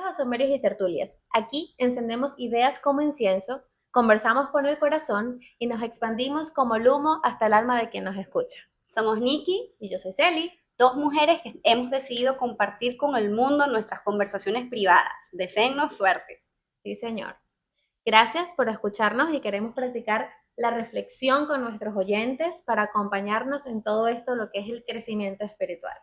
a Sumerios y Tertulias. Aquí encendemos ideas como incienso, conversamos con el corazón y nos expandimos como el humo hasta el alma de quien nos escucha. Somos Nikki, Y yo soy Celi. dos mujeres que hemos decidido compartir con el mundo nuestras conversaciones privadas. Deseennos suerte. Sí, señor. Gracias por escucharnos y queremos practicar la reflexión con nuestros oyentes para acompañarnos en todo esto, lo que es el crecimiento espiritual.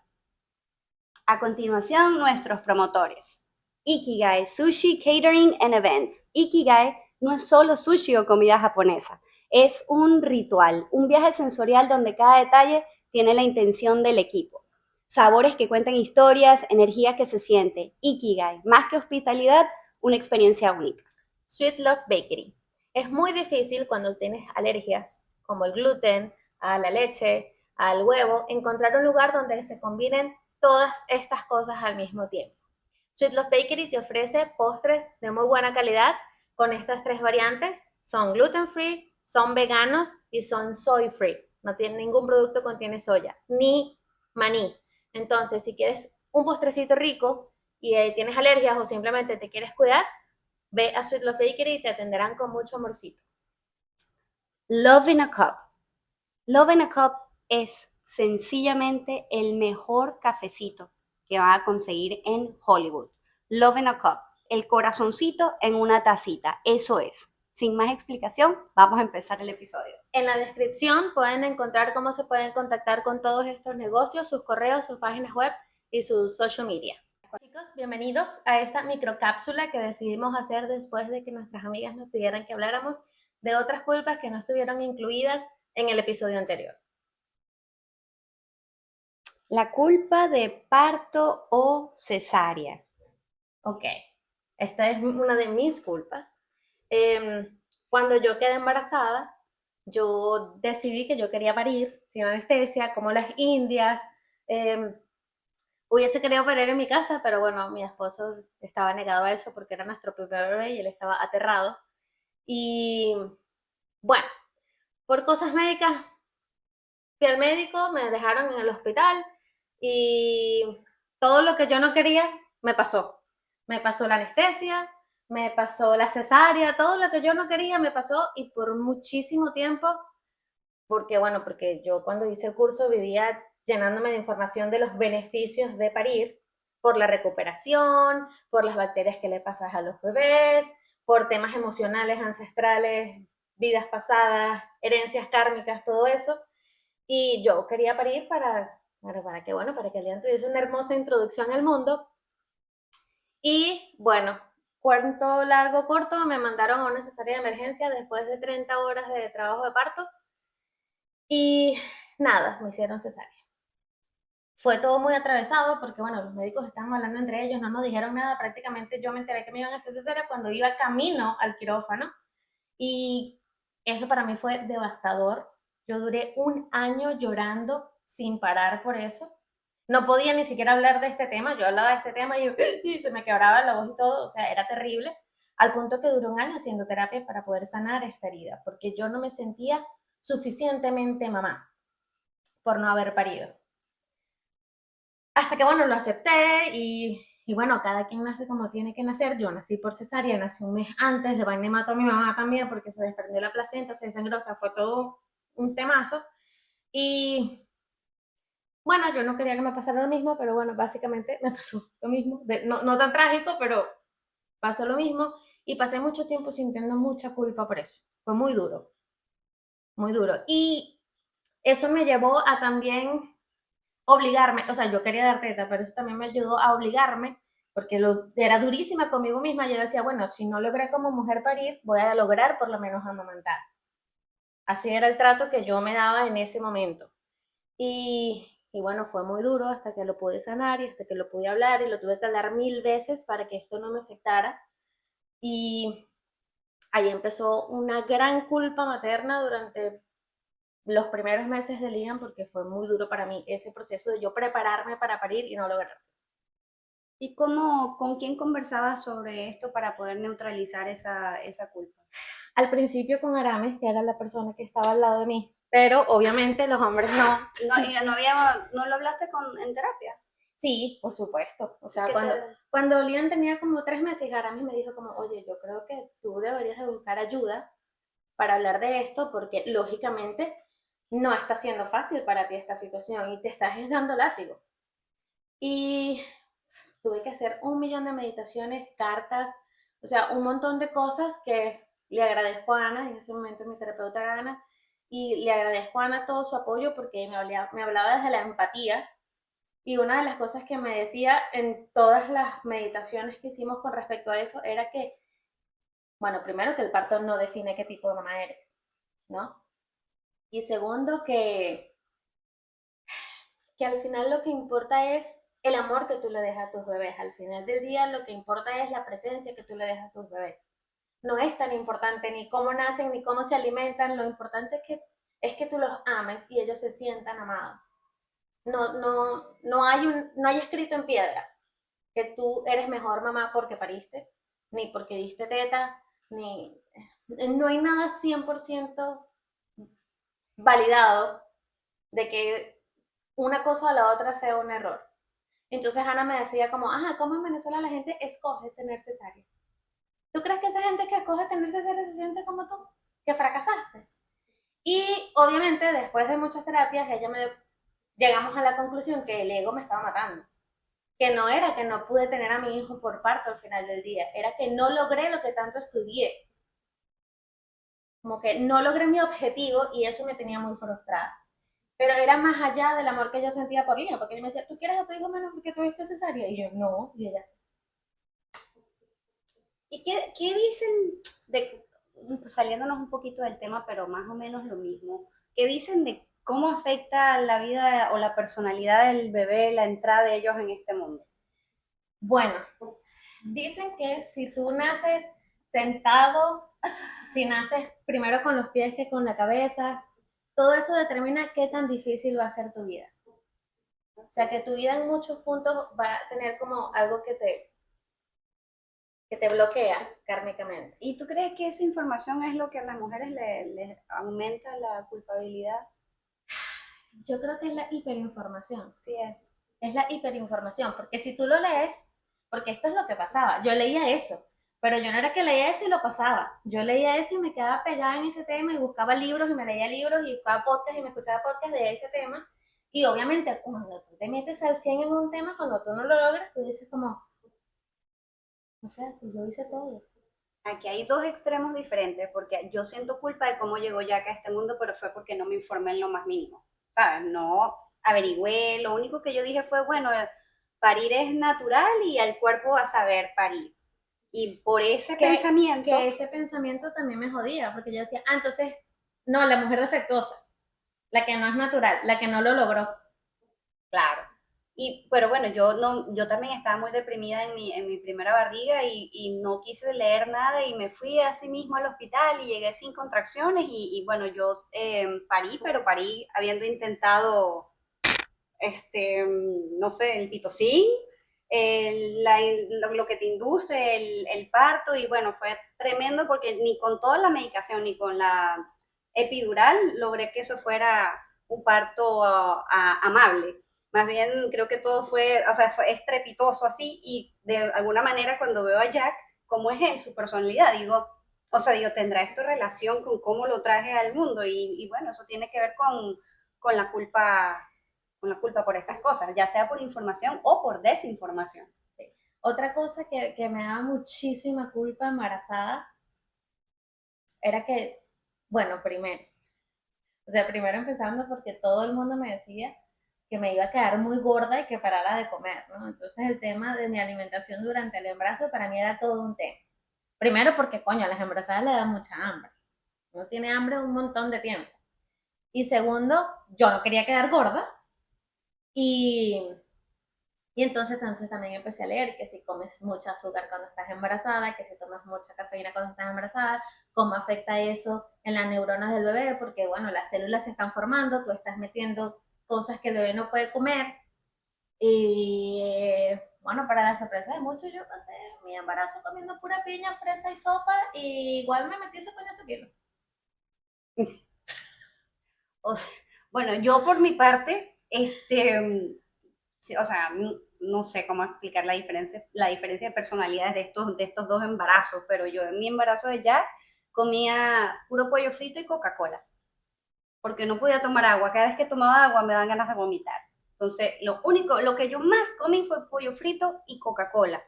A continuación, nuestros promotores. Ikigai Sushi Catering and Events. Ikigai no es solo sushi o comida japonesa, es un ritual, un viaje sensorial donde cada detalle tiene la intención del equipo. Sabores que cuentan historias, energía que se siente. Ikigai, más que hospitalidad, una experiencia única. Sweet Love Bakery. Es muy difícil cuando tienes alergias, como el gluten, a la leche, al huevo, encontrar un lugar donde se combinen todas estas cosas al mismo tiempo. Sweet Love Bakery te ofrece postres de muy buena calidad con estas tres variantes. Son gluten free, son veganos y son soy free. No tiene ningún producto contiene soya, ni maní. Entonces, si quieres un postrecito rico y tienes alergias o simplemente te quieres cuidar, ve a Sweet Love Bakery y te atenderán con mucho amorcito. Love in a Cup. Love in a Cup es sencillamente el mejor cafecito que van a conseguir en Hollywood. Love in a Cup, el corazoncito en una tacita, eso es. Sin más explicación, vamos a empezar el episodio. En la descripción pueden encontrar cómo se pueden contactar con todos estos negocios, sus correos, sus páginas web y sus social media. Chicos, bienvenidos a esta microcápsula que decidimos hacer después de que nuestras amigas nos pidieran que habláramos de otras culpas que no estuvieron incluidas en el episodio anterior. La culpa de parto o cesárea. Ok, esta es una de mis culpas. Cuando yo quedé embarazada, yo decidí que yo quería parir sin anestesia, como las indias. Hubiese querido parir en mi casa, pero bueno, mi esposo estaba negado a eso porque era nuestro primer bebé y él estaba aterrado. Y bueno, por cosas médicas, fui al médico, me dejaron en el hospital y todo lo que yo no quería me pasó. Me pasó la anestesia, me pasó la cesárea, todo lo que yo no quería me pasó y por muchísimo tiempo, porque bueno, porque yo cuando hice el curso vivía llenándome de información de los beneficios de parir, por la recuperación, por las bacterias que le pasas a los bebés, por temas emocionales, ancestrales, vidas pasadas, herencias kármicas, todo eso. Y yo quería parir para que, bueno, para que Alian tuviese una hermosa introducción al mundo. Y bueno, cuento largo, corto, me mandaron a una cesárea de emergencia después de 30 horas de trabajo de parto. Y nada, me hicieron cesárea. Fue todo muy atravesado porque, bueno, los médicos estaban hablando entre ellos, no nos dijeron nada. Prácticamente yo me enteré que me iban a hacer cesárea cuando iba camino al quirófano. Y eso para mí fue devastador. Yo duré un año llorando sin parar por eso. No podía ni siquiera hablar de este tema. Yo hablaba de este tema y se me quebraba la voz y todo. O sea, era terrible. Al punto que duró un año haciendo terapia para poder sanar esta herida. Porque yo no me sentía suficientemente mamá por no haber parido. Hasta que, bueno, lo acepté y bueno, cada quien nace como tiene que nacer. Yo nací por cesárea, nací un mes antes, de vaina mató a mi mamá también porque se desprendió la placenta, se desangró, o sea, fue todo un temazo. Y bueno, yo no quería que me pasara lo mismo, pero bueno, básicamente me pasó lo mismo. No, no tan trágico, pero pasó lo mismo y pasé mucho tiempo sintiendo mucha culpa por eso. Fue muy duro, muy duro. Y eso me llevó a también obligarme, o sea, yo quería dar teta, pero eso también me ayudó a obligarme, porque era durísima conmigo misma. Yo decía, bueno, si no logré como mujer parir, voy a lograr por lo menos amamantar. Así era el trato que yo me daba en ese momento. Y bueno, fue muy duro hasta que lo pude sanar y hasta que lo pude hablar y lo tuve que hablar 1000 veces para que esto no me afectara. Y ahí empezó una gran culpa materna durante los primeros meses de Liam porque fue muy duro para mí ese proceso de yo prepararme para parir y no lograrlo. ¿Y cómo, con quién conversabas sobre esto para poder neutralizar esa culpa? Al principio con Arames, que era la persona que estaba al lado de mí, pero obviamente los hombres no. No, no lo hablaste en terapia. Sí, por supuesto. O ¿Y sea, qué te... cuando Lian tenía como 3 meses, Garami me dijo como, oye, yo creo que tú deberías de buscar ayuda para hablar de esto porque lógicamente no está siendo fácil para ti esta situación y te estás dando látigo. Y tuve que hacer 1 millón de meditaciones, cartas, o sea, un montón de cosas que le agradezco a Ana, en ese momento mi terapeuta era Ana, y le agradezco a Ana todo su apoyo porque me hablaba desde la empatía y una de las cosas que me decía en todas las meditaciones que hicimos con respecto a eso era que, bueno, primero que el parto no define qué tipo de mamá eres, ¿no? Y segundo que al final lo que importa es el amor que tú le dejas a tus bebés. Al final del día lo que importa es la presencia que tú le dejas a tus bebés. No es tan importante ni cómo nacen ni cómo se alimentan, lo importante es que tú los ames y ellos se sientan amados. No hay escrito en piedra que tú eres mejor mamá porque pariste, ni porque diste teta, ni no hay nada 100% validado de que una cosa o la otra sea un error. Entonces Ana me decía como, ajá, ¿cómo en Venezuela la gente escoge tener cesárea? ¿Tú crees que esa gente que escoge tener cesárea se siente como tú? Que fracasaste. Y obviamente después de muchas terapias llegamos a la conclusión que el ego me estaba matando. Que no era que no pude tener a mi hijo por parto al final del día, era que no logré lo que tanto estudié. Como que no logré mi objetivo y eso me tenía muy frustrada. Pero era más allá del amor que yo sentía por Lina, porque ella me decía, ¿tú quieres a tu hijo menos porque tuviste cesárea? Y yo, no. Y ella, ¿Y qué dicen de, saliéndonos un poquito del tema, pero más o menos lo mismo, qué dicen de cómo afecta la vida o la personalidad del bebé, la entrada de ellos en este mundo? bueno, dicen que si tú naces sentado, si naces primero con los pies que con la cabeza, todo eso determina qué tan difícil va a ser tu vida. O sea, que tu vida en muchos puntos va a tener como algo que te bloquea kármicamente. ¿Y tú crees que esa información es lo que a las mujeres les aumenta la culpabilidad? Yo creo que es la hiperinformación. Sí es. Es la hiperinformación, porque si tú lo lees, porque esto es lo que pasaba, yo leía eso, pero yo no era que leía eso y lo pasaba, yo leía eso y me quedaba pegada en ese tema y buscaba libros y me leía libros y buscaba podcasts y me escuchaba podcasts de ese tema, y obviamente cuando tú te metes al 100 en un tema, cuando tú no lo logras, tú dices como, o sea, si yo hice todo. Aquí hay dos extremos diferentes, porque yo siento culpa de cómo llegó Jack a este mundo, pero fue porque no me informé en lo más mínimo, ¿sabes? No averigüé, lo único que yo dije fue, bueno, parir es natural y el cuerpo va a saber parir. Y por ese Que pensamiento, ese pensamiento también me jodía, porque yo decía, ah, entonces, no, la mujer defectuosa, la que no es natural, la que no lo logró. claro. Pero bueno, yo no, yo también estaba muy deprimida en mi primera barriga y no quise leer nada y me fui así mismo al hospital y llegué sin contracciones bueno, yo parí, pero parí habiendo intentado, no sé, el pitocin, lo que te induce el parto y bueno, fue tremendo porque ni con toda la medicación ni con la epidural logré que eso fuera un parto amable. Más bien creo que todo fue, o sea, fue estrepitoso así y de alguna manera cuando veo a Jack, cómo es él, su personalidad, digo, o sea, digo, tendrá esto relación con cómo lo traje al mundo y bueno, eso tiene que ver con con la culpa por estas cosas, ya sea por información o por desinformación. Sí. Otra cosa que me daba muchísima culpa embarazada era que, bueno, primero, o sea, primero empezando porque todo el mundo me decía que me iba a quedar muy gorda y que parara de comer, ¿no? Entonces el tema de mi alimentación durante el embarazo para mí era todo un tema. Primero porque, coño, a las embarazadas le da mucha hambre. Uno tiene hambre un montón de tiempo. Y segundo, yo no quería quedar gorda y entonces también empecé a leer que si comes mucha azúcar cuando estás embarazada, que si tomas mucha cafeína cuando estás embarazada, cómo afecta eso en las neuronas del bebé, porque bueno, las células se están formando, tú estás metiendo cosas que el bebé no puede comer. Y bueno, para la sorpresa de muchos, yo pasé mi embarazo comiendo pura piña, fresa y sopa, y igual me metí ese coño kilo. O sea, bueno, yo por mi parte, sí, o sea, no sé cómo explicar la diferencia de personalidades de estos dos embarazos, pero yo en mi embarazo de Jack comía puro pollo frito y Coca-Cola, porque no podía tomar agua. Cada vez que tomaba agua me daban ganas de vomitar. Entonces, lo que yo más comí fue pollo frito y Coca-Cola.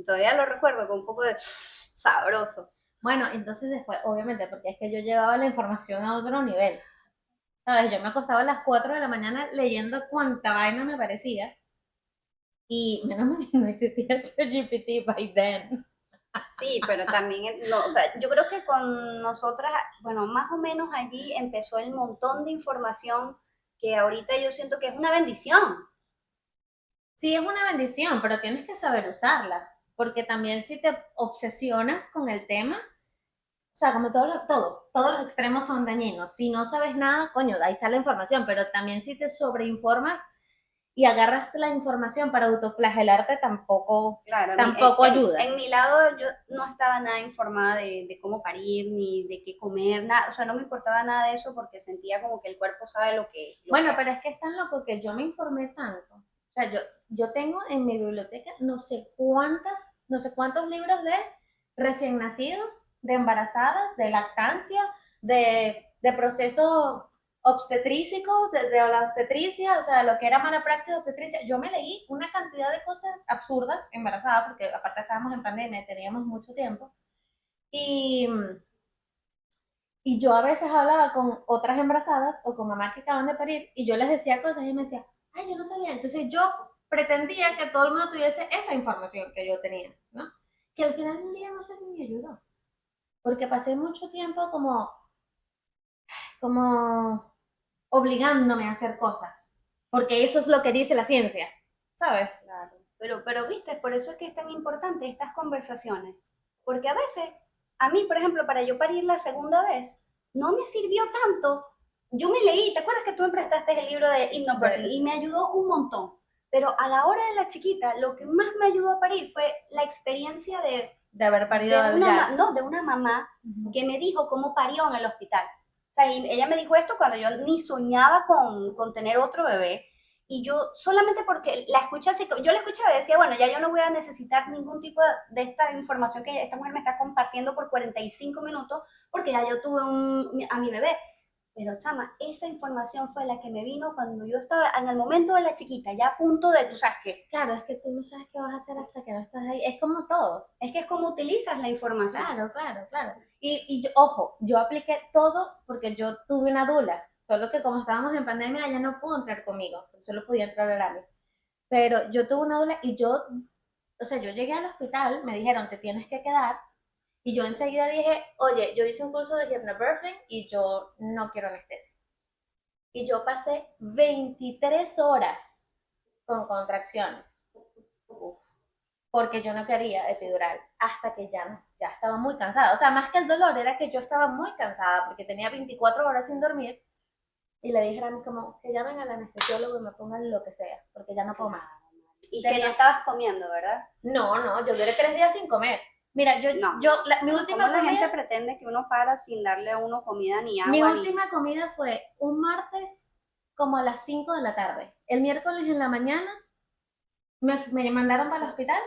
Todavía lo recuerdo con un poco de sabroso. Bueno, entonces después, obviamente, porque es que yo llevaba la información a otro nivel. ¿Sabes? Yo me acostaba a las 4 de la mañana leyendo cuánta vaina me parecía. Y menos mal que no existía ChatGPT by then. Sí, pero también, no, o sea, yo creo que con nosotras, bueno, más o menos allí empezó el montón de información que ahorita yo siento que es una bendición. Sí, es una bendición, pero tienes que saber usarla. Porque también si te obsesionas con el tema, o sea, como todos los extremos son dañinos. Si no sabes nada, coño, ahí está la información, pero también si te sobreinformas y agarras la información para autoflagelarte, tampoco, Claro, tampoco ayuda. en mi lado yo no estaba nada informada de cómo parir, ni de qué comer, nada, o sea, no me importaba nada de eso porque sentía como que el cuerpo sabe lo que Bueno, pero hace. es que es tan loco que yo me informé tanto. O sea, yo tengo en mi biblioteca no sé cuántos libros de recién nacidos, de embarazadas, de lactancia, de procesos obstetrícicos, de la obstetricia, o sea, lo que era mala praxis de obstetricia. Yo me leí una cantidad de cosas absurdas embarazada, porque aparte estábamos en pandemia, teníamos mucho tiempo. Y, y yo a veces hablaba con otras embarazadas o con mamás que acaban de parir y yo les decía cosas y me decía, ay, yo no sabía. Entonces yo pretendía que todo el mundo tuviese esta información que yo tenía, ¿no? Que al final del día no sé si me ayudó, porque pasé mucho tiempo como obligándome a hacer cosas, porque eso es lo que dice la ciencia, ¿sabes? Claro. Pero viste, por eso es que es tan importante estas conversaciones, porque a veces, a mí, por ejemplo, para yo parir la segunda vez, no me sirvió tanto. Yo me leí, ¿te acuerdas que tú me prestaste el libro de Hypnobirthing? De, Y me ayudó un montón. Pero a la hora de la chiquita, lo que más me ayudó a parir fue la experiencia de haber parido al Jack. no, de una mamá que me dijo cómo parió en el hospital. O sea, y ella me dijo esto cuando yo ni soñaba con tener otro bebé. Y yo solamente porque la escuché así, yo la escuchaba y decía, bueno, ya yo no voy a necesitar ningún tipo de esta información que esta mujer me está compartiendo por 45 minutos, porque ya yo tuve a mi bebé. Pero chama, esa información fue la que me vino cuando yo estaba en el momento de la chiquita, ya a punto de, tú sabes qué, Claro, es que tú no sabes qué vas a hacer hasta que no estás ahí. Es como todo. es que es como utilizas la información. Claro, claro, claro. Y ojo, yo apliqué todo porque yo tuve una dula, solo que como estábamos en pandemia, ella no pudo entrar conmigo, solo podía entrar el AMI. Pero yo tuve una dula y o sea, yo llegué al hospital, me dijeron, te tienes que quedar, y yo enseguida dije, oye, yo hice un curso de hypnobirthing y yo no quiero anestesia. Y yo pasé 23 horas con contracciones porque yo no quería epidural hasta que ya no, ya estaba muy cansada. O sea, más que el dolor era que yo estaba muy cansada porque tenía 24 horas sin dormir y le dije a mí como que llamen al anestesiólogo y me pongan lo que sea, porque ya no puedo más. Y que no Tenía, estabas comiendo, ¿verdad? no, yo duré 3 días sin comer. Mira, No. mi Bueno, ¿cómo última la comida, gente pretende que uno para sin darle a uno comida ni mi agua ni... última comida fue un martes como a las 5 de la tarde. El miércoles en la mañana me mandaron para el hospital.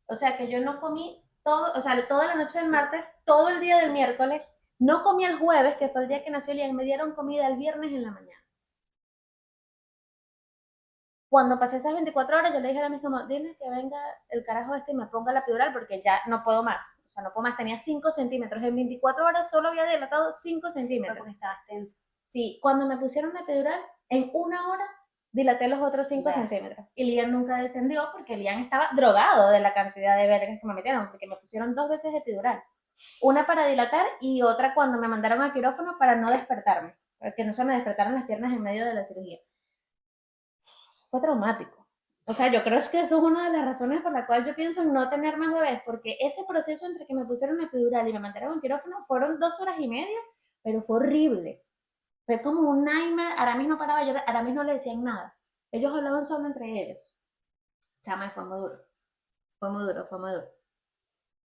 O sea que yo no comí todo, o sea, toda la noche del martes, todo el día del miércoles, no comí el jueves, que fue el día que nació Lian, me dieron comida el viernes en la mañana. Cuando pasé esas 24 horas, yo le dije a mis mamá, dile que venga el carajo este y me ponga la epidural porque ya no puedo más. O sea, no puedo más. Tenía 5 centímetros. En 24 horas solo había dilatado 5 Fue centímetros. porque estabas tensa. Sí, cuando me pusieron la epidural, en una hora dilaté los otros 5 Ve. centímetros. Y Lian nunca descendió porque Lian estaba drogado de la cantidad de vergas que me metieron, porque me pusieron 2 veces epidural. Una para dilatar y otra cuando me mandaron a quirófano para no despertarme, para que no se me despertaran las piernas en medio de la cirugía. Fue traumático. O sea, yo creo que eso es una de las razones por la cual yo pienso en no tener más bebés, porque ese proceso entre que me pusieron epidural y me mandaron a quirófano fueron 2 horas y media, pero fue horrible. Fue como un nightmare. Aramis no paraba de llorar, Aramis no le decían nada. Ellos hablaban solo entre ellos. Chama, fue muy duro. Fue muy duro, fue muy duro.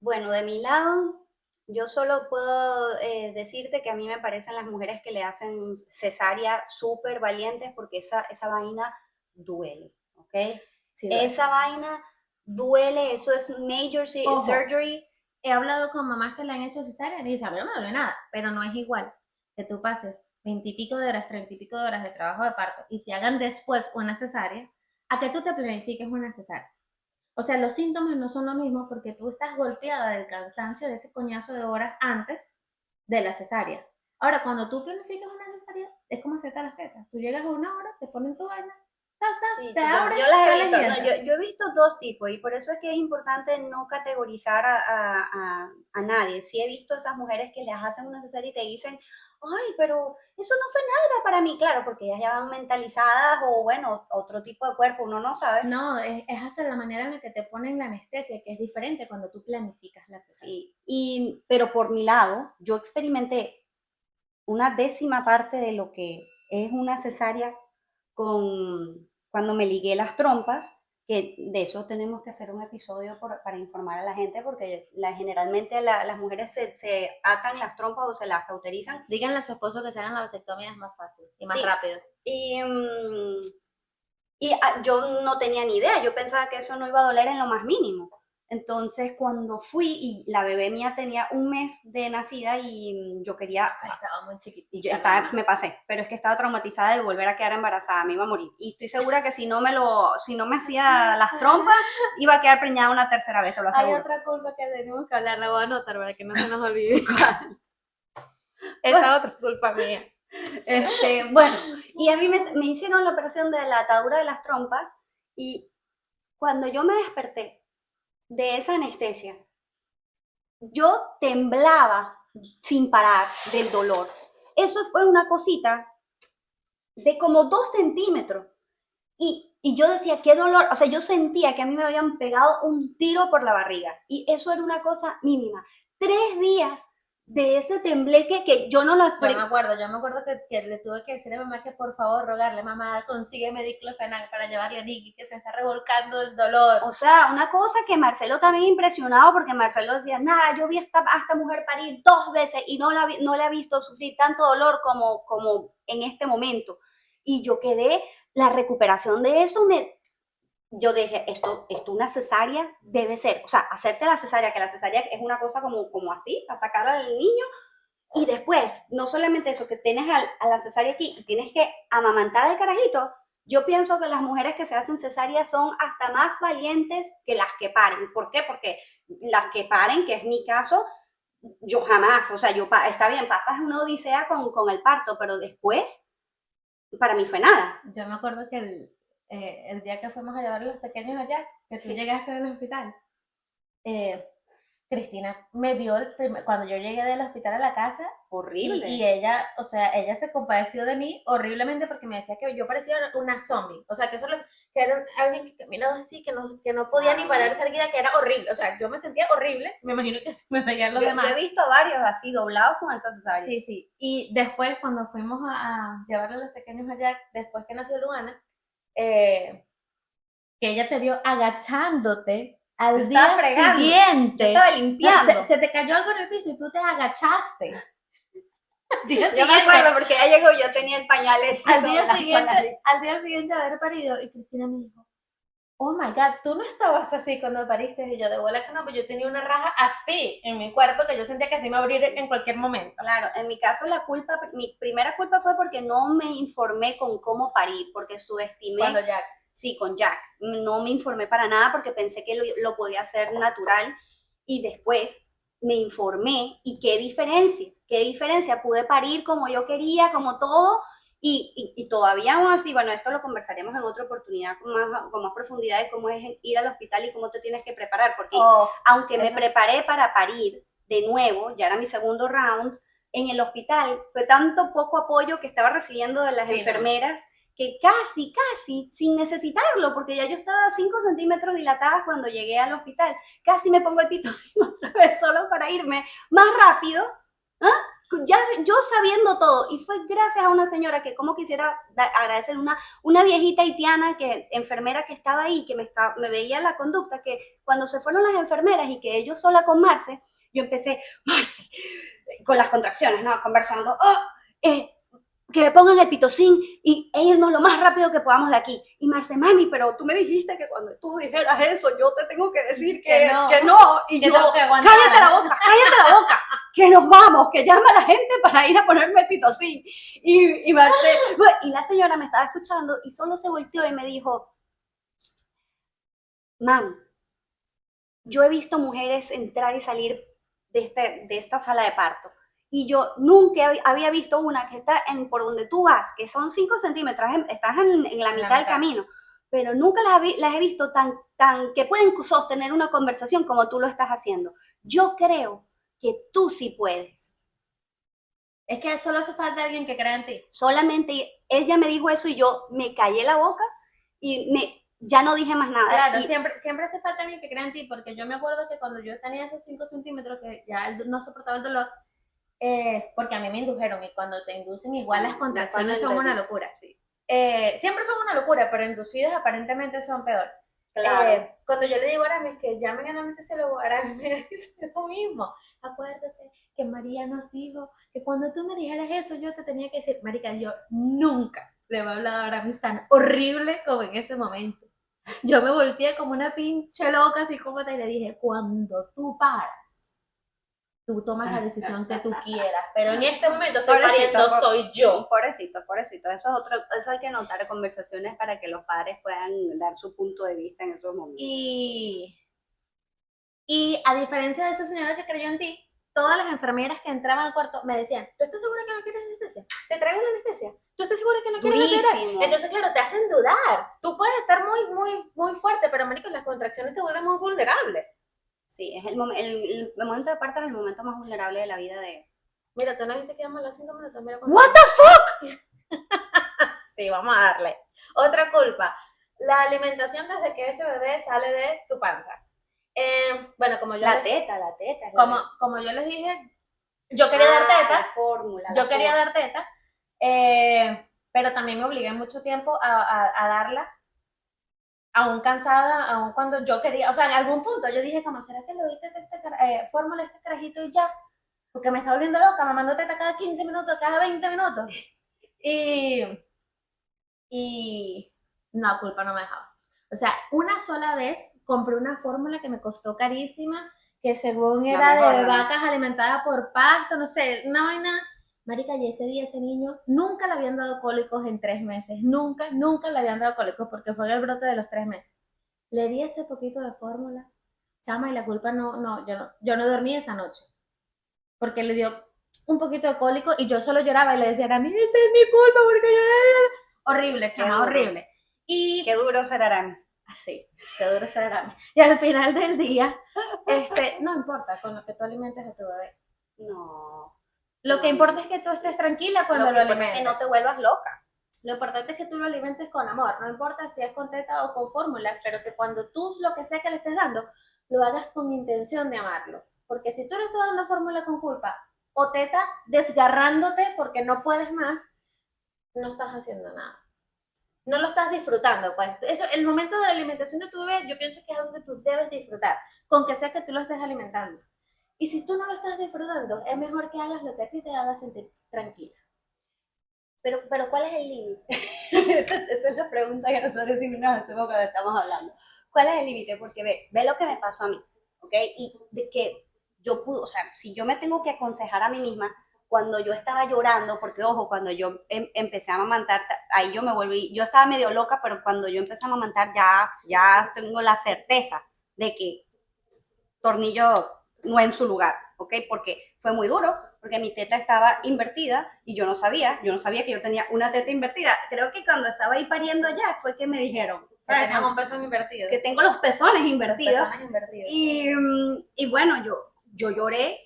Bueno, de mi lado, yo solo puedo decirte que a mí me parecen las mujeres que le hacen cesárea súper valientes porque esa vaina duele, ¿ok? Sí duele. Esa vaina duele, eso es major Ojo, surgery. he hablado con mamás que le han hecho cesárea y me dicen, a mí no me duele nada, pero no es igual que tú pases 20 y pico de horas, 30 y pico de horas de trabajo de parto y te hagan después una cesárea, a que tú te planifiques una cesárea. O sea, los síntomas no son lo mismo porque tú estás golpeada del cansancio de ese coñazo de horas antes de la cesárea. Ahora, cuando tú planificas una cesárea, es como hacerte las tetas. Tú llegas a una hora, te ponen tu vaina, Sí, te yo abres, las he sales visto, y no, entras. yo he visto dos tipos y por eso es que es importante no categorizar a nadie. Sí he visto esas mujeres que les hacen una cesárea y te dicen, ay, pero eso no fue nada para mí, claro, porque ellas ya van mentalizadas o bueno, otro tipo de cuerpo, uno no sabe. No, es hasta la manera en la que te ponen la anestesia, que es diferente cuando tú planificas la cesárea. Sí, pero por mi lado, yo experimenté una décima parte de lo que es una cesárea cuando me ligué las trompas, que de eso tenemos que hacer un episodio para informar a la gente, porque generalmente las mujeres se atan las trompas o se las cauterizan. Díganle a su esposo que se hagan la vasectomía, es más fácil y más Sí, rápido. y, yo no tenía ni idea, yo pensaba que eso no iba a doler en lo más mínimo. Entonces, cuando fui y la bebé mía tenía un mes de nacida y yo quería, Estaba muy yo chiquitita. Mamá. me pasé, pero es que estaba traumatizada de volver a quedar embarazada, me iba a morir. Y estoy segura que si no me hacía las trompas, iba a quedar preñada una tercera vez, te lo Hay aseguro. otra culpa que tenemos que hablar, la voy a anotar para que no se nos olvide. Esa otra culpa mía. Bueno, y a mí me hicieron la operación de la atadura de las trompas y cuando yo me desperté de esa anestesia, yo temblaba sin parar del dolor. Eso fue una cosita de como 2 centímetros. Y yo decía, qué dolor, o sea, yo sentía que a mí me habían pegado un tiro por la barriga. Y eso era una cosa mínima. 3 días de ese tembleque que yo no lo Yo me acuerdo que le tuve que decir a mamá que por favor rogarle, mamá, consígueme diclofenac para llevarle a Nikki, que se está revolcando el dolor. O sea, una cosa que Marcelo también impresionado, porque Marcelo decía, nada, yo vi a esta mujer parir 2 veces y no la he visto sufrir tanto dolor como en este momento. Y yo quedé, la recuperación de eso yo dije, esto una cesárea debe ser, o sea, hacerte la cesárea, que la cesárea es una cosa como así, para sacar al niño, y después, no solamente eso, que tienes a la cesárea aquí y tienes que amamantar al carajito, yo pienso que las mujeres que se hacen cesárea son hasta más valientes que las que paren. ¿Por qué? Porque las que paren, que es mi caso, yo jamás, o sea, está bien, pasas una odisea con el parto, pero después, para mí fue nada. Yo me acuerdo que el día que fuimos a llevar a los pequeños allá, que tú llegaste del hospital, Cristina me vio cuando yo llegué del hospital a la casa. Horrible. Y ella, o sea, ella se compadeció de mí horriblemente porque me decía que yo parecía una zombie. O sea, que que era alguien que caminaba así, que no podía ni pararse erguida, que era horrible. O sea, yo me sentía horrible. Me imagino que se me veían los demás. Yo he visto varios así doblados con esa cesárea. Sí, sí. Y después, cuando fuimos a llevarle a los pequeños allá, después que nació Luana, que ella te vio agachándote al día siguiente. Yo estaba limpiando. Se te cayó algo en el piso y tú te agachaste. Yo me acuerdo porque ella llegó, yo tenía el pañal ese. Al día siguiente de haber parido, y Cristina me dijo, oh my God, tú no estabas así cuando pariste. Y yo, de bola que no, pues yo tenía una raja así en mi cuerpo que yo sentía que así me abría en cualquier momento. Claro, en mi caso mi primera culpa fue porque no me informé con cómo parir, porque subestimé. Cuando Jack. Sí, con Jack. No me informé para nada porque pensé que lo podía hacer natural y después me informé y qué diferencia, pude parir como yo quería, como todo y todavía aún así, bueno, esto lo conversaremos en otra oportunidad con más profundidad de cómo es ir al hospital y cómo te tienes que preparar, porque aunque me preparé para parir de nuevo, ya era mi segundo round, en el hospital fue tanto poco apoyo que estaba recibiendo de las enfermeras, que casi, sin necesitarlo, porque ya yo estaba 5 centímetros dilatada cuando llegué al hospital, casi me pongo el pitocino otra vez solo para irme más rápido, ya yo sabiendo todo, y fue gracias a una señora que como quisiera agradecer, una viejita haitiana, enfermera que estaba ahí, que me veía la conducta, que cuando se fueron las enfermeras y que ellos sola con Marce, yo empecé, Marce, con las contracciones, ¿no? Conversando, que le pongan el pitocin e irnos lo más rápido que podamos de aquí. Y Marce, mami, pero tú me dijiste que cuando tú dijeras eso, yo te tengo que decir que no. Y que yo, tengo que aguantar. cállate la boca, que nos vamos, que llama a la gente para ir a ponerme el pitocin. Y Marce, y la señora me estaba escuchando y solo se volteó y me dijo, mam, yo he visto mujeres entrar y salir de esta sala de parto y yo nunca había visto una que está por donde tú vas, que son 5 centímetros, estás en la mitad del camino, pero nunca las he visto tan que pueden sostener una conversación como tú lo estás haciendo. Yo creo que tú sí puedes. Es que solo hace falta alguien que crea en ti. Solamente ella me dijo eso y yo me callé la boca y ya no dije más nada. Claro, siempre hace falta alguien que crea en ti, porque yo me acuerdo que cuando yo tenía esos 5 centímetros, que ya no soportaba el dolor, porque a mí me indujeron, y cuando te inducen igual las contracciones son una locura. Sí. Siempre son una locura, pero inducidas aparentemente son peor. Claro. Cuando yo le digo a Aramis que llamen a la anestesiólogo, Aramis me dice lo mismo. Acuérdate que María nos dijo que cuando tú me dijeras eso, yo te tenía que decir, marica, yo nunca le he hablado a Aramis tan horrible como en ese momento. Yo me volteé como una pinche loca, así como te le dije, cuando tú paras, tú tomas la decisión que tú quieras, pero en este momento estoy pariendo, soy yo. Pobrecito. Eso hay que anotar conversaciones para que los padres puedan dar su punto de vista en esos momentos. Y a diferencia de esa señora que creyó en ti, todas las enfermeras que entraban al cuarto me decían, ¿tú estás segura que no quieres anestesia? ¿Te traigo una anestesia? ¿Tú estás segura que no quieres anestesia? Entonces, claro, te hacen dudar. Tú puedes estar muy fuerte, pero, marico, las contracciones te vuelven muy vulnerable. Sí, es el momento de parto es el momento más vulnerable de la vida de... Mira, tú no viste que íbamos a las 5 minutos. Mira, ¿What the fuck? Sí, vamos a darle. Otra culpa. La alimentación desde que ese bebé sale de tu panza. Bueno, como yo la teta. Como yo les dije, yo quería dar teta. Yo quería dar teta, pero también me obligué mucho tiempo a darla, aún cansada, aún cuando yo quería, o sea, en algún punto yo dije, como, ¿será que le doy fórmula a este carajito y ya? Porque me está volviendo loca, me mando teta cada 15 minutos, cada 20 minutos. Y no, culpa no me dejaba. O sea, una sola vez compré una fórmula que me costó carísima, que según era de vacas alimentadas por pasto, no sé, una vaina. Marica, y ese día ese niño nunca le habían dado cólicos en 3 meses. Nunca le habían dado cólicos porque fue en el brote de los 3 meses. Le di ese poquito de fórmula, chama, y la culpa yo no dormí esa noche. Porque le dio un poquito de cólico y yo solo lloraba y le decía a mí, esta es mi culpa porque yo... Horrible, chama, horrible. Y qué duro ser Aramis. Así, qué duro ser Aramis. Y al final del día, no importa con lo que tú alimentes a tu bebé. No. Lo que importa es que tú estés tranquila cuando lo alimentes. Es que no te vuelvas loca. Lo importante es que tú lo alimentes con amor. No importa si es con teta o con fórmula, pero que cuando tú lo que sea que le estés dando, lo hagas con intención de amarlo. Porque si tú le estás dando fórmula con culpa o teta desgarrándote porque no puedes más, no estás haciendo nada. No lo estás disfrutando, pues. Eso, el momento de la alimentación de tu bebé, yo pienso que es algo que tú debes disfrutar, con que sea que tú lo estés alimentando. Y si tú no lo estás disfrutando, es mejor que hagas lo que a ti te haga sentir tranquila. Pero ¿cuál es el límite? Esta es la pregunta que nosotros siempre nos hacemos cuando estamos hablando. ¿Cuál es el límite? Porque ve lo que me pasó a mí, ¿ok? Y de que yo pude, o sea, si yo me tengo que aconsejar a mí misma, cuando yo estaba llorando, porque ojo, cuando yo empecé a amamantar, ahí yo me volví, yo estaba medio loca, pero cuando yo empecé a amamantar ya tengo la certeza de que tornillo no en su lugar, ¿ok? Porque fue muy duro, porque mi teta estaba invertida y yo no sabía que yo tenía una teta invertida. Creo que cuando estaba ahí pariendo allá fue que me dijeron, ¿sabes? Que tenías un pezón invertido. Que tengo los pezones invertidos. Los pezones invertidos. Y bueno, yo lloré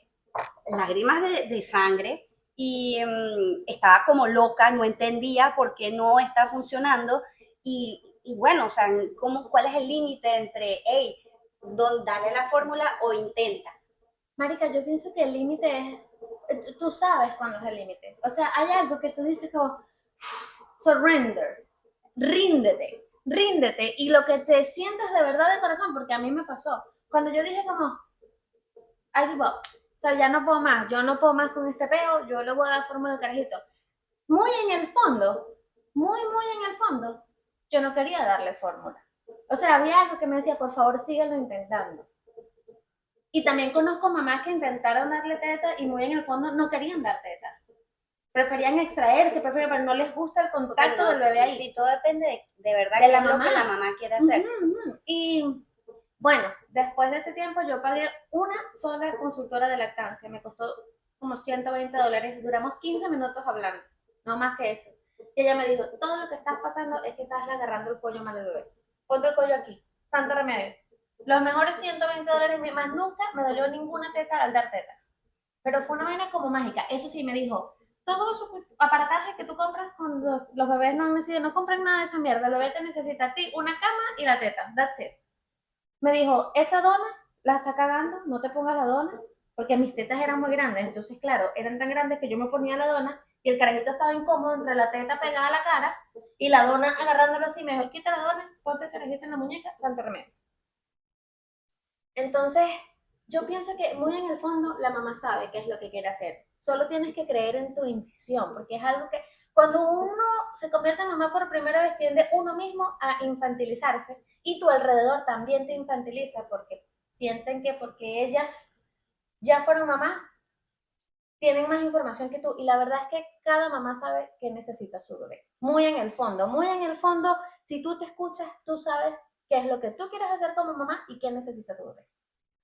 lágrimas de sangre y estaba como loca, no entendía por qué no está funcionando y bueno, o sea, ¿cuál es el límite entre, hey, dale la fórmula o intenta? Marica, yo pienso que el límite es, tú sabes cuándo es el límite. O sea, hay algo que tú dices como, surrender, ríndete. Y lo que te sientas de verdad de corazón, porque a mí me pasó. Cuando yo dije como, I give up. O sea, ya no puedo más, yo no puedo más con este peo, yo le voy a dar fórmula al carajito. muy en el fondo, muy en el fondo, yo no quería darle fórmula. O sea, había algo que me decía, por favor, síguelo intentando. Y también conozco mamás que intentaron darle teta y muy en el fondo no querían dar teta. Preferían extraerse, pero no les gusta el contacto del bebé ahí. Sí, todo depende de verdad de qué la es lo mamá. que la mamá quiere hacer. Y bueno, después de ese tiempo yo pagué una sola consultora de lactancia. Me costó como $120. Duramos 15 minutos hablando, no más que eso. Y ella me dijo, todo lo que estás pasando es que estás agarrando el cuello mal al bebé. Ponte el cuello aquí, santo remedio. Los mejores $120, más nunca me dolió ninguna teta al dar teta. Pero fue una vaina como mágica. Eso sí, me dijo, todo esos aparataje que tú compras cuando los bebés no han nacido, no compren nada de esa mierda. El bebé te necesita a ti, una cama y la teta. That's it. Me dijo, esa dona la está cagando, no te pongas la dona, porque mis tetas eran muy grandes. Entonces, claro, eran tan grandes que yo me ponía la dona y el carajito estaba incómodo entre la teta pegada a la cara y la dona agarrándolo así. Me dijo, quita la dona, ponte el carajito en la muñeca, santo remedio. Entonces, yo pienso que muy en el fondo la mamá sabe qué es lo que quiere hacer. Solo tienes que creer en tu intuición, porque es algo que cuando uno se convierte en mamá por primera vez tiende uno mismo a infantilizarse y tu alrededor también te infantiliza porque sienten que porque ellas ya fueron mamá, tienen más información que tú y la verdad es que cada mamá sabe qué necesita su bebé. Muy en el fondo, si tú te escuchas, tú sabes qué es lo que tú quieres hacer como mamá y qué necesita tu bebé.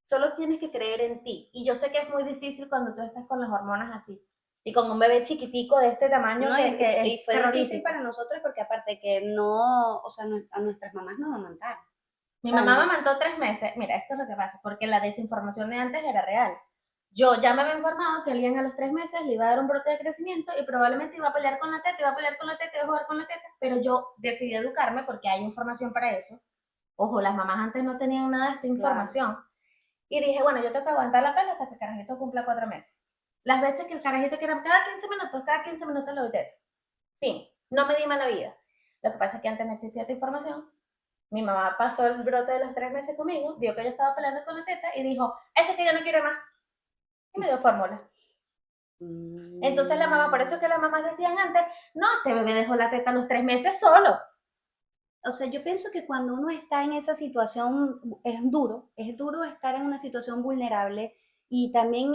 Solo tienes que creer en ti. Y yo sé que es muy difícil cuando tú estás con las hormonas así. Y con un bebé chiquitico de este tamaño No, que y es fue difícil terrorífico. para nosotros porque aparte que no, o sea, a nuestras mamás no amamantaron. Mi O sea, mamá me mandó 3 meses. Mira, esto es lo que pasa, porque la desinformación de antes era real. Yo ya me había informado que alguien a los 3 meses le iba a dar un brote de crecimiento y probablemente iba a pelear con la teta, iba a pelear con la teta, iba a jugar con la teta, pero yo decidí educarme porque hay información para eso. Ojo, las mamás antes no tenían nada de esta claro. información. Y dije, bueno, yo tengo que aguantar la pela hasta que el carajito cumpla 4 meses. Las veces que el carajito quiera, cada 15 minutos lo doy teta. Fin, no me di mala vida. Lo que pasa es que antes no existía esta información. Mi mamá pasó el brote de los 3 meses conmigo, vio que yo estaba peleando con la teta y dijo, ese que yo no quiero más. Y me dio fórmula. Entonces la mamá, por eso es que las mamás decían antes, no, este bebé dejó la teta a los 3 meses solo. O sea, yo pienso que cuando uno está en esa situación es duro estar en una situación vulnerable y también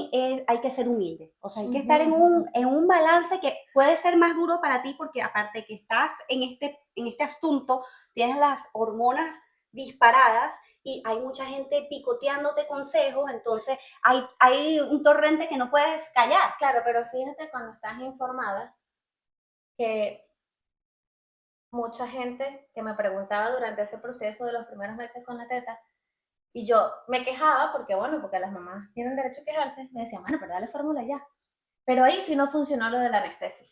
hay que ser humilde. O sea, hay que estar en un balance que puede ser más duro para ti porque aparte que estás en este asunto, tienes las hormonas disparadas y hay mucha gente picoteándote consejos, entonces hay un torrente que no puedes callar. Claro, pero fíjate cuando estás informada que mucha gente que me preguntaba durante ese proceso de los primeros meses con la teta, y yo me quejaba porque, bueno, porque las mamás tienen derecho a quejarse, me decían, bueno, pero dale fórmula ya. Pero ahí sí no funcionó lo de la anestesia.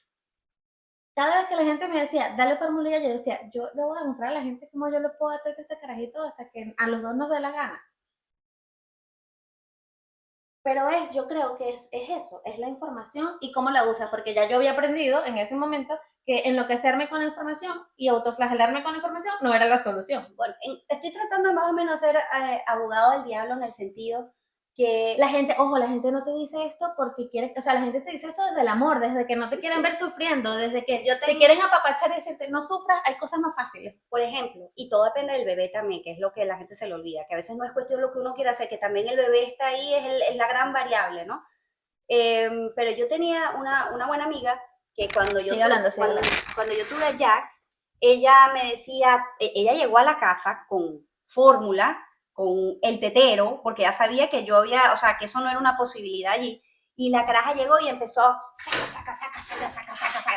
Cada vez que la gente me decía, dale fórmula ya, yo decía, yo le voy a demostrar a la gente cómo yo le puedo dar este carajito hasta que a los dos nos dé la gana. Pero yo creo que es eso, es la información y cómo la usas, porque ya yo había aprendido en ese momento que enloquecerme con la información y autoflagelarme con la información no era la solución. Bueno, estoy tratando más o menos de ser abogado del diablo en el sentido que La gente, ojo, la gente no te dice esto porque quiere, o sea, la gente te dice esto desde el amor, desde que no te quieren ver sufriendo, desde que te quieren apapachar y decirte, no sufras, hay cosas más fáciles. por ejemplo, y todo depende del bebé también, que es lo que la gente se le olvida, que a veces no es cuestión de lo que uno quiere hacer, que también el bebé está ahí, es la gran variable, ¿no? Pero yo tenía una buena amiga que Sigue hablando, sigue hablando. Cuando yo tuve a Jack, ella me decía, ella llegó a la casa con fórmula, con el tetero, porque ya sabía que yo había, o sea, que eso no era una posibilidad allí. Y la caraja llegó y empezó, saca.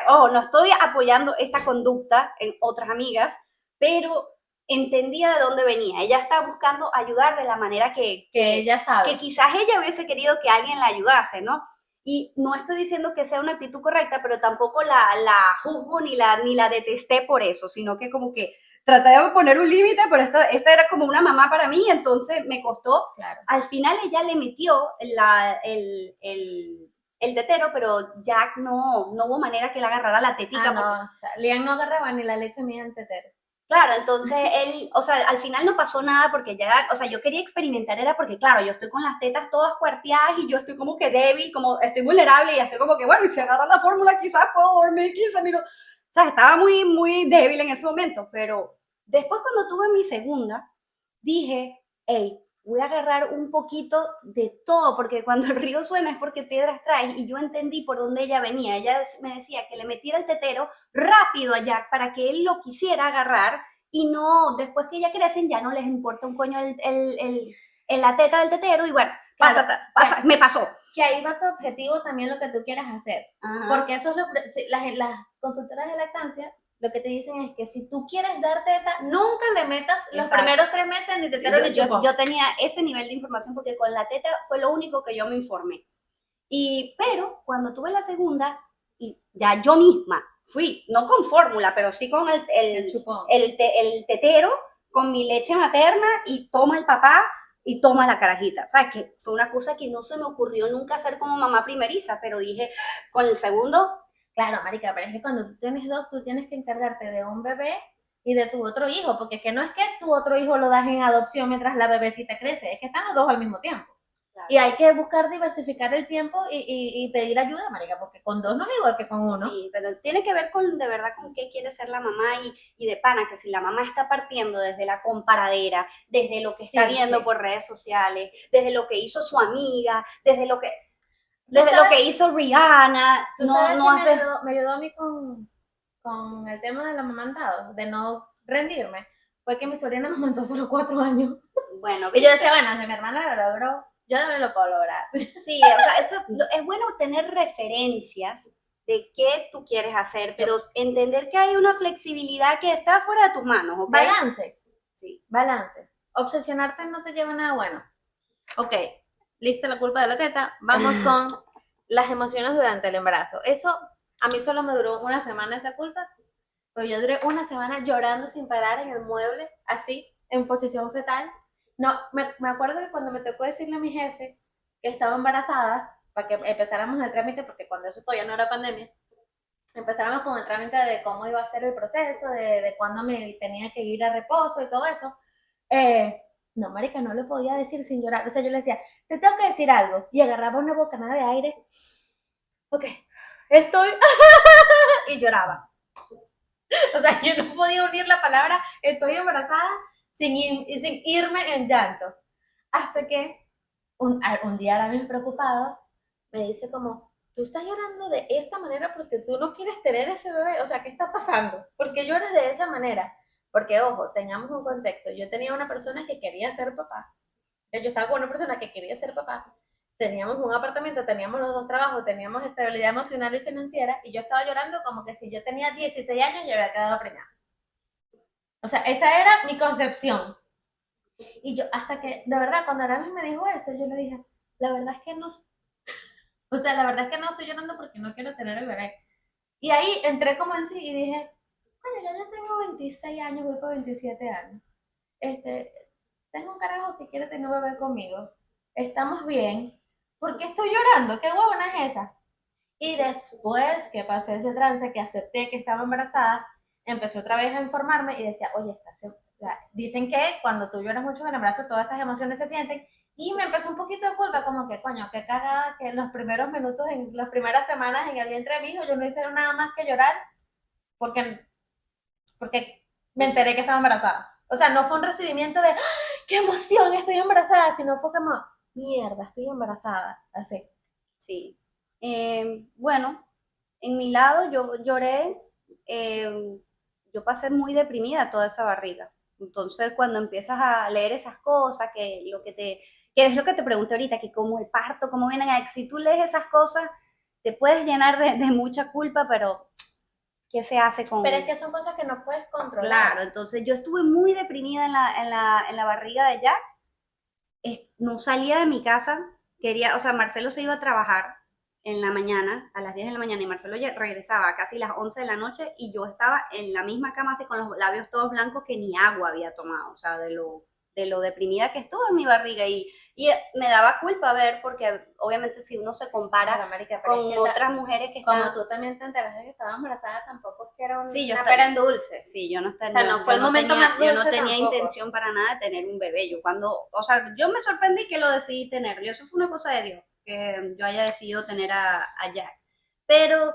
Oh, no estoy apoyando esta conducta en otras amigas, pero entendía de dónde venía. Ella estaba buscando ayudar de la manera que ella sabe. que quizás ella hubiese querido que alguien la ayudase, ¿no? Y no estoy diciendo que sea una actitud correcta, pero tampoco la juzgo ni la detesté por eso, sino que como que traté de poner un límite, pero esta era como una mamá para mí, entonces me costó. Claro. Al final ella le metió el tetero, pero Jack no hubo manera que le agarrara la tetica. No, o sea, Lian no agarraba ni la leche mía en tetero. Claro, entonces él, o sea, al final no pasó nada porque ya, o sea, yo quería experimentar, era porque, claro, yo estoy con las tetas todas cuarteadas y yo estoy como que débil, como estoy vulnerable y estoy como que, bueno, y si agarra la fórmula quizás puedo dormir 15 minutos. O sea, estaba muy, muy débil en ese momento, pero después cuando tuve mi segunda, dije, hey, voy a agarrar un poquito de todo, porque cuando el río suena es porque piedras traes, y yo entendí por dónde ella venía. Ella me decía que le metiera el tetero rápido a Jack para que él lo quisiera agarrar, y no, después que ya crecen ya no les importa un coño la teta del tetero, y bueno, Claro, me pasó. que ahí va tu objetivo también lo que tú quieras hacer. Ajá. Porque eso es las consultoras de lactancia lo que te dicen es que si tú quieres dar teta, nunca le metas los primeros 3 meses ni tetero ni chupón. Yo tenía ese nivel de información porque con la teta fue lo único que yo me informé. Pero cuando tuve la segunda, y ya yo misma fui, no con fórmula, pero sí con el tetero, con mi leche materna, y toma el papá y toma la carajita. ¿Sabes? Que fue una cosa que no se me ocurrió nunca hacer como mamá primeriza, pero dije, con el segundo. Claro, marica, pero es que cuando tú tienes 2, tú tienes que encargarte de un bebé y de tu otro hijo, porque es que no es que tu otro hijo lo das en adopción mientras la bebecita crece, es que están los 2 al mismo tiempo. Claro. Y hay que buscar diversificar el tiempo y pedir ayuda, marica, porque con 2 no es igual que con 1. Sí, pero tiene que ver con, de verdad, con qué quiere ser la mamá, y de pana, que si la mamá está partiendo desde la comparadera, desde lo que está viendo por redes sociales, desde lo que hizo su amiga, desde lo que hizo Rihanna, no hace... me ayudó a mí con el tema del amamantado, de no rendirme, fue que mi sobrina me amamantó solo 4 años. Bueno, y yo decía, bueno, si mi hermana lo logró, yo también lo puedo lograr. Sí, o sea, es bueno tener referencias de qué tú quieres hacer, pero entender que hay una flexibilidad que está fuera de tus manos, ¿ok? Balance. Sí. Balance. Obsesionarte no te lleva a nada bueno. Ok, lista la culpa de la teta, vamos con las emociones durante el embarazo. Eso a mí solo me duró una semana esa culpa, pero yo duré una semana llorando sin parar en el mueble, así, en posición fetal. No, me acuerdo que cuando me tocó decirle a mi jefe que estaba embarazada, para que empezáramos el trámite, porque cuando eso todavía no era pandemia, empezáramos con el trámite de cómo iba a ser el proceso, de cuándo me tenía que ir a reposo y todo eso. No, marica, no lo podía decir sin llorar. O sea, yo le decía, te tengo que decir algo. Y agarraba una bocanada de aire. Ok, estoy... y lloraba. O sea, yo no podía unir la palabra estoy embarazada sin irme en llanto. Hasta que un día Aramis preocupado me dice como, tú estás llorando de esta manera porque tú no quieres tener ese bebé. O sea, ¿qué está pasando? ¿Por qué lloras de esa manera? Porque, ojo, tengamos un contexto. Yo tenía una persona que quería ser papá. Yo estaba con una persona que quería ser papá. Teníamos un apartamento, teníamos los 2 trabajos, teníamos estabilidad emocional y financiera, y yo estaba llorando como que si yo tenía 16 años y había quedado preñada. O sea, esa era mi concepción. Y yo, hasta que, de verdad, cuando Aramis me dijo eso, yo le dije, la verdad es que no, o sea, la verdad es que no estoy llorando porque no quiero tener el bebé. Y ahí entré como en sí y dije, bueno, yo ya tengo 26 años, voy por 27 años. Tengo un carajo que quiere tener un bebé conmigo. Estamos bien. ¿Por qué estoy llorando? ¿Qué huevona es esa? Y después que pasé ese trance, que acepté que estaba embarazada, empecé otra vez a informarme y decía, oye, dicen que cuando tú lloras mucho en el embarazo, todas esas emociones se sienten. Y me empezó un poquito de culpa, como que, coño, qué cagada que en los primeros minutos, en las primeras semanas en el vientre de mi hijo, yo no hice nada más que llorar porque me enteré que estaba embarazada. O sea, no fue un recibimiento de, ¡ah, qué emoción, estoy embarazada! Sino fue como, mierda, estoy embarazada. Así. Sí. Bueno, en mi lado yo lloré, yo pasé muy deprimida toda esa barriga. Entonces, cuando empiezas a leer esas cosas, que es lo que te pregunté ahorita, que como el parto, cómo vienen a... Si tú lees esas cosas, te puedes llenar de mucha culpa, pero ¿qué se hace con...? Pero es que son cosas que no puedes controlar. Claro, entonces yo estuve muy deprimida en la barriga de Jack. No salía de mi casa, o sea, Marcelo se iba a trabajar en la mañana, a las 10 de la mañana, y Marcelo ya regresaba a casi las 11 de la noche, y yo estaba en la misma cama así con los labios todos blancos, que ni agua había tomado, o sea, de lo deprimida que estuve en mi barriga y me daba culpa ver, porque obviamente si uno se compara Claro, marica, pero con es que otras mujeres que como están... tú también te enteraste que estaba embarazada, tampoco es que era Sí, yo una pera en dulce. sí, yo no, O sea, no fue el momento más yo no dulce tenía tampoco. intención para nada de tener un bebé. Yo cuando, o sea, yo me sorprendí que lo decidí tener. Yo, eso fue una cosa de Dios, que yo haya decidido tener a Jack. Pero,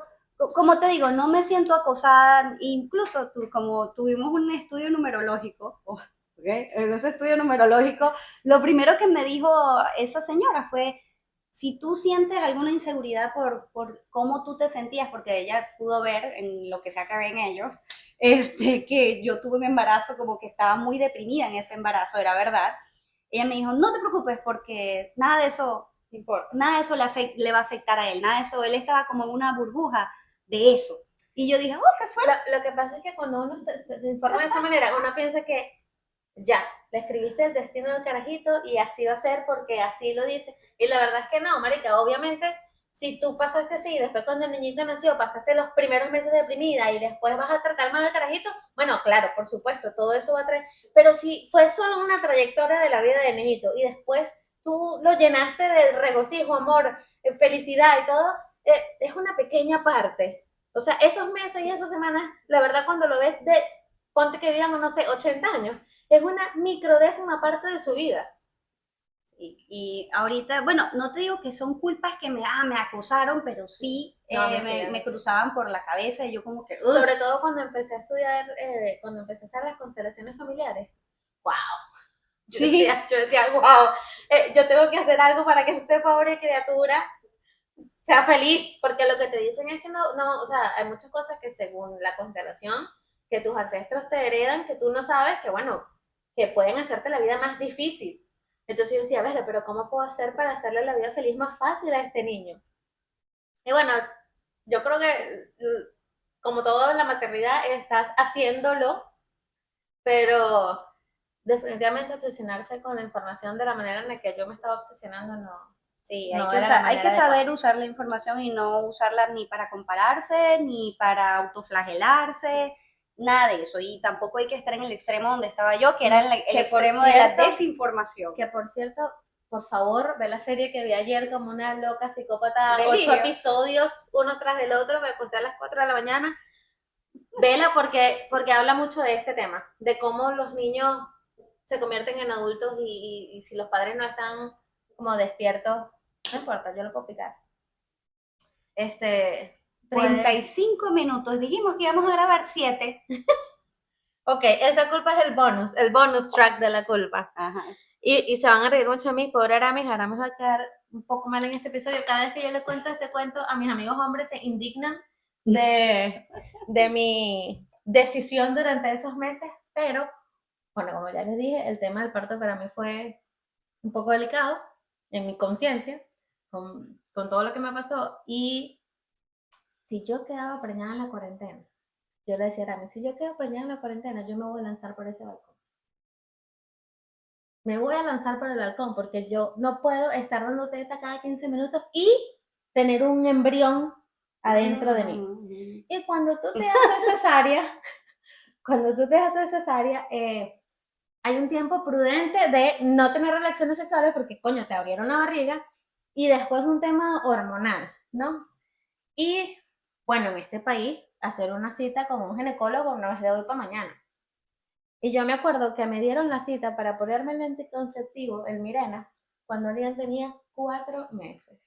como te digo, no me siento acosada. Incluso tú, como tuvimos un estudio numerológico, ¿okay? En ese estudio numerológico, lo primero que me dijo esa señora fue, si tú sientes alguna inseguridad por cómo tú te sentías, porque ella pudo ver en lo que sea que ven ellos, que yo tuve un embarazo como que estaba muy deprimida en ese embarazo, era verdad. Ella me dijo, no te preocupes porque nada de eso importa, nada de eso le va a afectar a él, nada de eso, él estaba como en una burbuja de eso. Y yo dije, oh, qué suerte. Lo que pasa es que cuando uno se informa de esa manera, uno piensa que ya, le escribiste el destino del carajito y así va a ser porque así lo dice. Y la verdad es que no, marica, obviamente, si tú pasaste así, después cuando el niñito nació, pasaste los primeros meses deprimida y después vas a tratar mal al carajito, bueno, claro, por supuesto, todo eso va a traer, pero si fue solo una trayectoria de la vida del niñito y después tú lo llenaste de regocijo, amor, felicidad y todo, es una pequeña parte. O sea, esos meses y esas semanas, la verdad, cuando lo ves de, ponte que vivan, no sé, 80 años, es una microdécima parte de su vida. Y ahorita, bueno, no te digo que son culpas que me acusaron, pero sí, No, me sí, me sí. cruzaban por la cabeza y yo como que... Sobre todo cuando empecé a estudiar, cuando empecé a hacer las constelaciones familiares. ¡Wow! Sí, Yo decía, wow, yo tengo que hacer algo para que esta pobre criatura sea feliz, porque lo que te dicen es que no, o sea, hay muchas cosas que según la constelación, que tus ancestros te heredan, que tú no sabes, que bueno, que pueden hacerte la vida más difícil. Entonces yo decía, a ver, pero ¿cómo puedo hacer para hacerle la vida feliz más fácil a este niño? Y bueno, yo creo que como todo en la maternidad estás haciéndolo, pero definitivamente obsesionarse con la información de la manera en la que yo me estaba obsesionando sí, no era la hay manera que saber adecuada. usar la información y no usarla ni para compararse, ni para autoflagelarse, nada de eso. Y tampoco hay que estar en el extremo donde estaba yo, que era el Que por extremo de la cierto, desinformación. que por cierto, por favor, ve la serie que vi ayer como una loca psicópata, 8 Delirio. episodios, uno tras del otro, me acosté a las 4 de la mañana. Vela porque habla mucho de este tema, de cómo los niños se convierten en adultos y si los padres no están como despiertos, no importa, yo lo puedo picar. Treinta y Puede. cinco minutos, dijimos que íbamos a grabar 7. Ok, esta culpa es el bonus track de la culpa. Ajá. Y se van a reír mucho a mí, pobre Aramis va a quedar un poco mal en este episodio. Cada vez que yo le cuento este cuento, a mis amigos hombres se indignan de mi decisión durante esos meses, pero bueno, como ya les dije, el tema del parto para mí fue un poco delicado en mi conciencia, con todo lo que me pasó. Y si yo quedaba preñada en la cuarentena, yo le decía a Rami, si yo quedo preñada en la cuarentena, yo me voy a lanzar por ese balcón. Me voy a lanzar por el balcón porque yo no puedo estar dando teta cada 15 minutos y tener un embrión adentro de mí. Y cuando tú te haces cesárea, hay un tiempo prudente de no tener relaciones sexuales porque, coño, te abrieron la barriga y después un tema hormonal, ¿no? Y, bueno, en este país, hacer una cita con un ginecólogo no es de hoy para mañana. Y yo me acuerdo que me dieron la cita para ponerme el anticonceptivo, el Mirena, cuando Lian tenía 4 meses.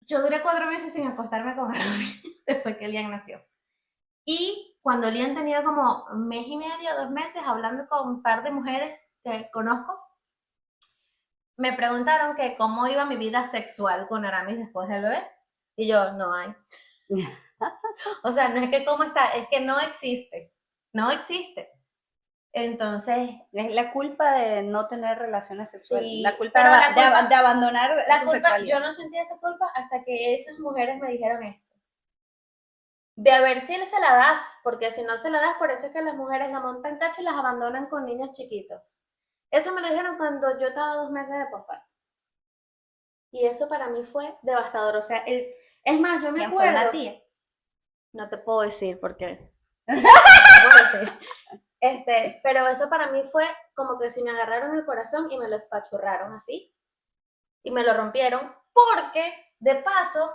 Yo duré 4 meses sin acostarme con él después que Lian nació. Y cuando Lian tenía como 1 mes y medio, 2 meses, hablando con un par de mujeres que conozco, me preguntaron que cómo iba mi vida sexual con Aramis después del bebé. Y yo, no hay. O sea, no es que cómo está, es que no existe. No existe. Entonces, Es la culpa de no tener relaciones sexuales, sí, la culpa, pero la culpa de abandonar la tu culpa, sexualidad. yo no sentía esa culpa hasta que esas mujeres me dijeron esto. Ve a ver si él se la das, porque si no se la das, por eso es que las mujeres la montan cacho y las abandonan con niños chiquitos. Eso me lo dijeron cuando yo estaba 2 meses de posparto. Y eso para mí fue devastador. O sea, es más, yo me ¿Quién fue? Una acuerdo, tía. no te puedo decir porque, no te puedo decir. Pero eso para mí fue como que si me agarraron el corazón y me lo espachurraron así, y me lo rompieron, porque de paso,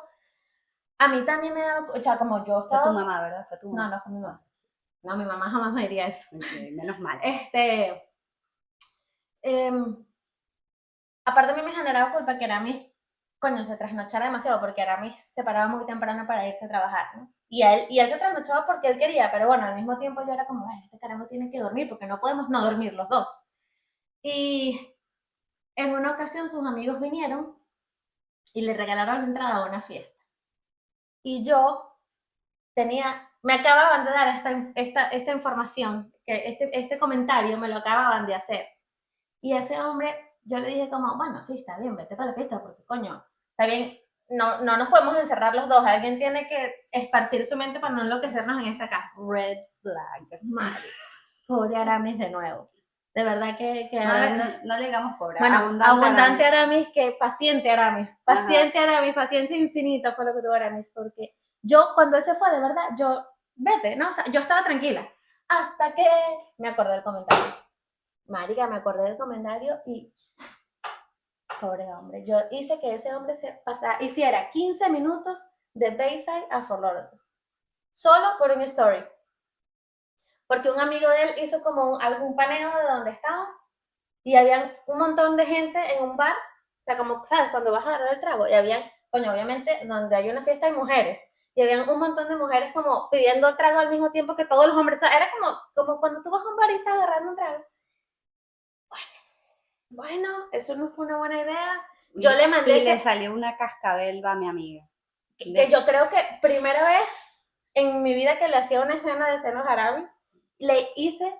a mí también me daba, o sea, como yo Fue tu estaba... mamá, ¿verdad? Fue tu mamá. No, no fue mi mamá. No, mi mamá jamás me diría eso. Okay, menos mal. Aparte a mí me generaba culpa que Aramis, coño, se trasnochara demasiado, porque Aramis se paraba muy temprano para irse a trabajar, ¿no? Y él se trasnochaba porque él quería, pero bueno, al mismo tiempo yo era como, ay, este carajo tiene que dormir, porque no podemos no dormir los dos. Y en una ocasión sus amigos vinieron y le regalaron la entrada a una fiesta. Y yo me acababan de dar esta información, que este comentario me lo acababan de hacer. Y ese hombre, yo le dije como, bueno, sí, está bien, vete para la fiesta, porque coño, está bien, no nos podemos encerrar los dos, alguien tiene que esparcir su mente para no enloquecernos en esta casa. Red flag. Madre, pobre Aramis de nuevo. De verdad que no le digamos pobre, bueno, abundante Aramis. Aramis, que paciente Aramis, paciente Ajá. Aramis, paciencia infinita fue lo que tuvo Aramis, porque yo cuando él se fue, de verdad, vete, ¿no? Yo estaba tranquila, hasta que me acordé del comentario. Marica, me acordé del comentario y pobre hombre, yo hice que ese hombre hiciera 15 minutos de Bayside a Fort Lauderdale, solo por un story, porque un amigo de él hizo como algún paneo de donde estaba y había un montón de gente en un bar, o sea, como, ¿sabes? Cuando vas a dar el trago, y habían, coño, obviamente, donde hay una fiesta hay mujeres, y habían un montón de mujeres como pidiendo el trago al mismo tiempo que todos los hombres, o sea, era como cuando tú vas a un bar y estás agarrando un trago. Bueno, eso no fue una buena idea. Yo le mandé y le salió una cascabel a mi amiga. que yo creo que primera vez en mi vida que le hacía una escena de senos árabes, le hice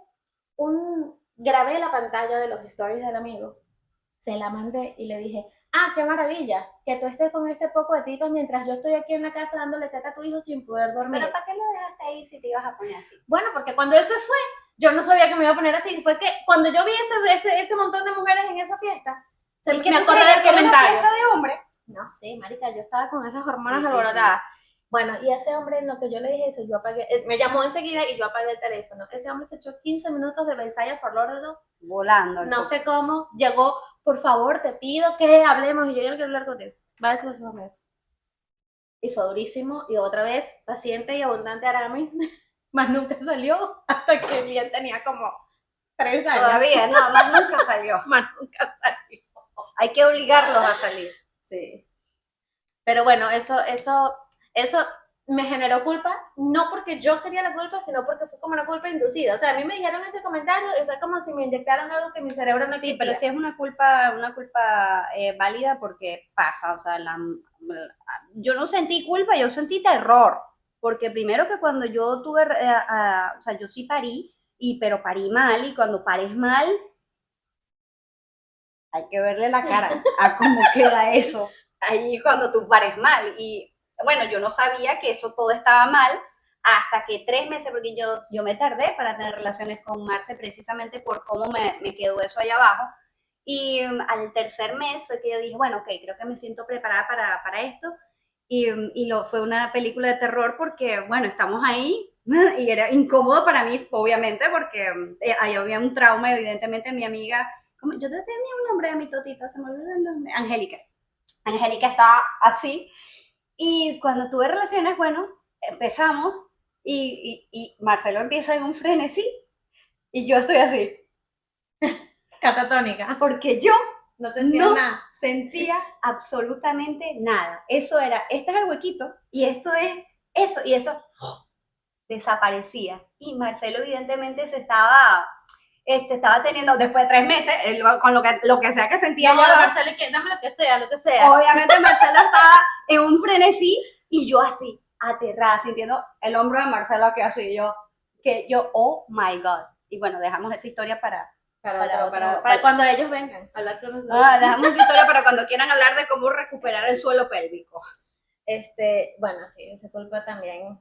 grabé la pantalla de los stories del amigo, se la mandé y le dije, ah, qué maravilla, que tú estés con este poco de tipos mientras yo estoy aquí en la casa dándole teta a tu hijo sin poder dormir. ¿Pero para qué lo dejaste ir si te ibas a poner así? Bueno, porque cuando él se fue, yo no sabía que me iba a poner así. Fue que cuando yo vi ese montón de mujeres en esa fiesta, me acordé del comentario. ¿Era una fiesta de hombre? No sé, marica, yo estaba con esas hormonas alborotadas. Sí. Bueno, y ese hombre, en lo que yo le dije eso, yo apagué, me llamó enseguida y yo apagué el teléfono. Ese hombre se echó 15 minutos de Versailles a Fort Lauderdale. Volando. No sé cómo, llegó, por favor, te pido que hablemos, y yo no quiero hablar contigo. Va a decir su amigo. Y fue durísimo, y otra vez, paciente y abundante Aramis, más nunca salió, hasta que bien tenía como 3 años. Todavía, no, más nunca salió. Más nunca salió. Hay que obligarlos a salir. Sí. Pero bueno, eso me generó culpa, no porque yo quería la culpa, sino porque fue como una culpa inducida. O sea, a mí me dijeron ese comentario y fue como si me inyectaran algo que mi cerebro no existía. Sí, pero sí es una culpa válida porque pasa. O sea, yo no sentí culpa, yo sentí terror. Porque primero que cuando yo tuve, o sea, yo sí parí, pero parí mal, y cuando pares mal, hay que verle la cara a cómo queda eso ahí cuando tú pares mal. Y bueno, yo no sabía que eso todo estaba mal hasta que 3 meses, porque yo me tardé para tener relaciones con Marce precisamente por cómo me quedó eso allá abajo. Y al tercer mes fue que yo dije, bueno, ok, creo que me siento preparada para esto. Y fue una película de terror porque, bueno, estamos ahí y era incómodo para mí, obviamente, porque ahí había un trauma, evidentemente. Mi amiga, yo tenía un nombre de mi totita, se me olvidó el nombre, Angélica. Angélica estaba así. Y cuando tuve relaciones, bueno, empezamos y Marcelo empieza en un frenesí y yo estoy así. Catatónica. Porque yo no sentía absolutamente nada. Eso era, este es el huequito y esto es eso, y eso desaparecía. Y Marcelo evidentemente se estaba teniendo, después de 3 meses, con lo que sea que sentía. No, Marcelo, dame lo que sea, lo que sea. Obviamente Marcelo estaba en un frenesí y yo así, aterrada, sintiendo el hombro de Marcelo aquí así, oh my God. Y bueno, dejamos esa historia para cuando ellos vengan a hablar con nosotros. Dejamos esa historia para cuando quieran hablar de cómo recuperar el suelo pélvico. Bueno, sí, esa culpa también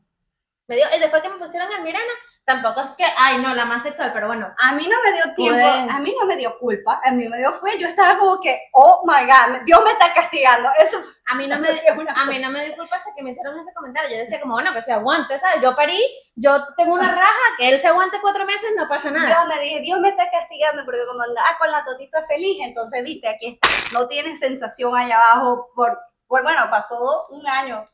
Y después que me pusieron el Mirena, tampoco es que, ay, no, la más sexual, pero bueno. A mí no me dio tiempo, Pude- a mí no me dio culpa, a mí me dio fue, yo estaba como que, oh my God, Dios me está castigando. Eso A mí no me, eso sí es una a mí no me disculpa hasta que me hicieron ese comentario. Yo decía como, bueno, que se aguante, ¿sabes? Yo parí, yo tengo una raja, que él se aguante 4 meses, no pasa Yo nada. me dije, Dios me está castigando porque como andaba con la totita feliz, entonces viste, aquí está, no tiene sensación allá abajo bueno, pasó un año.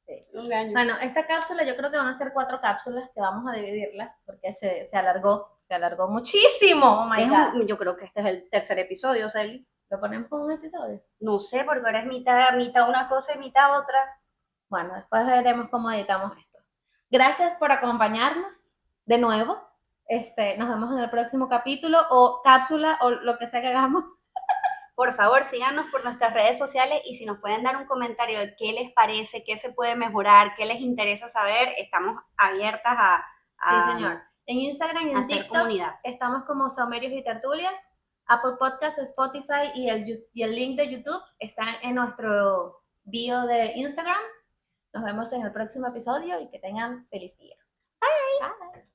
Sí. Un año. Bueno, esta cápsula yo creo que van a ser 4 cápsulas que vamos a dividirlas porque se alargó muchísimo. Oh my God. Yo creo que este es el tercer episodio, Celi. ¿Lo ponemos por un episodio? No sé, porque ahora es mitad una cosa y mitad otra. Bueno, después veremos cómo editamos esto. Gracias por acompañarnos de nuevo. Nos vemos en el próximo capítulo o cápsula o lo que sea que hagamos. Por favor, síganos por nuestras redes sociales y si nos pueden dar un comentario de qué les parece, qué se puede mejorar, qué les interesa saber, estamos abiertas Sí, señor. En Instagram y en hacer TikTok comunidad. estamos como Saumerios y Tertulias. Apple Podcasts, Spotify y el link de YouTube está en nuestro bio de Instagram. Nos vemos en el próximo episodio y que tengan feliz día. Bye. Bye.